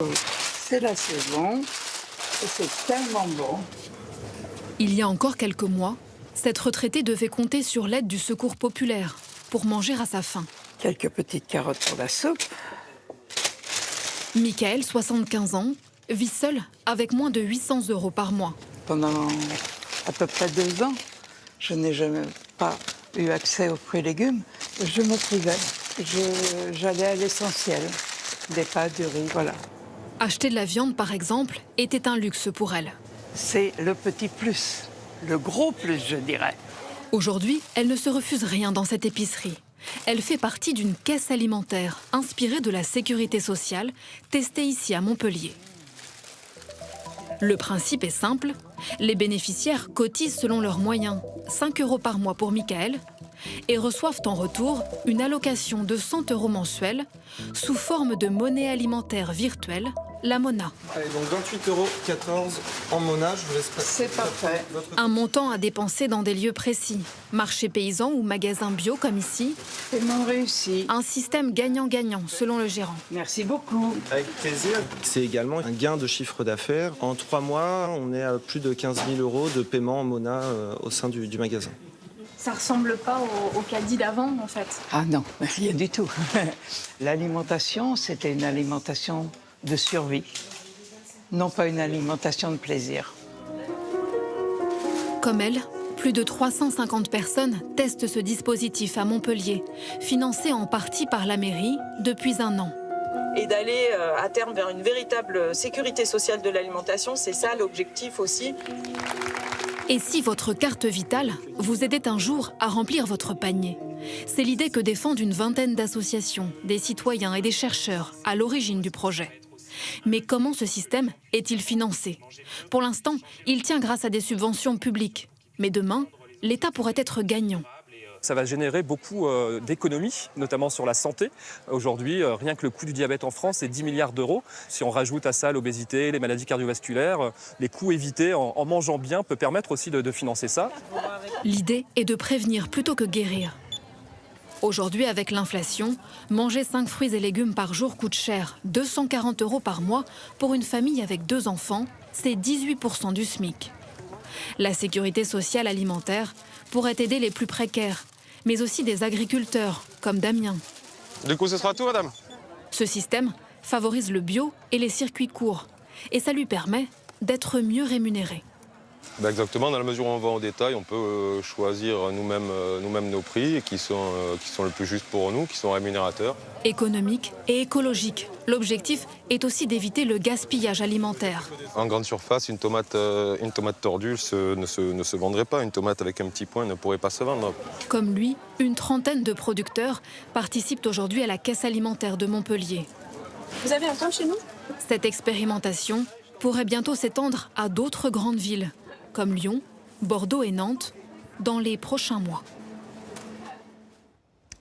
C'est la saison et c'est tellement bon. Il y a encore quelques mois, cette retraitée devait compter sur l'aide du Secours populaire pour manger à sa faim. Quelques petites carottes pour la soupe. Michael, 75 ans, vit seul avec moins de 800 € par mois. Pendant à peu près 2 ans, je n'ai jamais pas eu accès aux fruits et légumes. Je me privais. J'allais à l'essentiel. Des pâtes, du riz, voilà. Acheter de la viande, par exemple, était un luxe pour elle. C'est le petit plus, le gros plus, je dirais. Aujourd'hui, elle ne se refuse rien dans cette épicerie. Elle fait partie d'une caisse alimentaire inspirée de la sécurité sociale, testée ici à Montpellier. Le principe est simple, les bénéficiaires cotisent selon leurs moyens, 5 € par mois pour Michael, et reçoivent en retour une allocation de 100 € mensuels sous forme de monnaie alimentaire virtuelle, la Mona. Allez, donc 28,14 € en Mona, je vous laisse passer. C'est parfait. Un montant à dépenser dans des lieux précis, marchés paysans ou magasins bio comme ici. Paiement réussi. Un système gagnant-gagnant selon le gérant. Merci beaucoup. Avec plaisir. C'est également un gain de chiffre d'affaires. En 3 mois, on est à plus de 15 000 € de paiement en Mona au sein du magasin. Ça ressemble pas au caddie d'avant, en fait. Ah non, rien du tout. L'alimentation, c'était une alimentation de survie, non pas une alimentation de plaisir. Comme elle, plus de 350 personnes testent ce dispositif à Montpellier, financé en partie par la mairie depuis 1 an. Et d'aller à terme vers une véritable sécurité sociale de l'alimentation, c'est ça l'objectif aussi. Et si votre carte vitale vous aidait un jour à remplir votre panier? C'est l'idée que défendent une vingtaine d'associations, des citoyens et des chercheurs à l'origine du projet. Mais comment ce système est-il financé? Pour l'instant, il tient grâce à des subventions publiques. Mais demain, l'État pourrait être gagnant. Ça va générer beaucoup d'économies, notamment sur la santé. Aujourd'hui, rien que le coût du diabète en France, c'est 10 milliards d'euros. Si on rajoute à ça l'obésité, les maladies cardiovasculaires, les coûts évités en mangeant bien peut permettre aussi de financer ça. L'idée est de prévenir plutôt que guérir. Aujourd'hui, avec l'inflation, manger 5 fruits et légumes par jour coûte cher. 240 € par mois pour une famille avec 2 enfants, c'est 18% du SMIC. La sécurité sociale alimentaire pourrait aider les plus précaires, mais aussi des agriculteurs, comme Damien. Du coup, ce sera tout, madame? Ce système favorise le bio et les circuits courts, et ça lui permet d'être mieux rémunéré. Ben exactement, dans la mesure où on va au détail, on peut choisir nous-mêmes nos prix qui sont le plus justes pour nous, qui sont rémunérateurs. Économique et écologique. L'objectif est aussi d'éviter le gaspillage alimentaire. En grande surface, une tomate tordue ne se vendrait pas. Une tomate avec un petit point ne pourrait pas se vendre. Comme lui, une trentaine de producteurs participent aujourd'hui à la caisse alimentaire de Montpellier. Vous avez un point chez nous? Cette expérimentation pourrait bientôt s'étendre à d'autres grandes villes, comme Lyon, Bordeaux et Nantes, dans les prochains mois.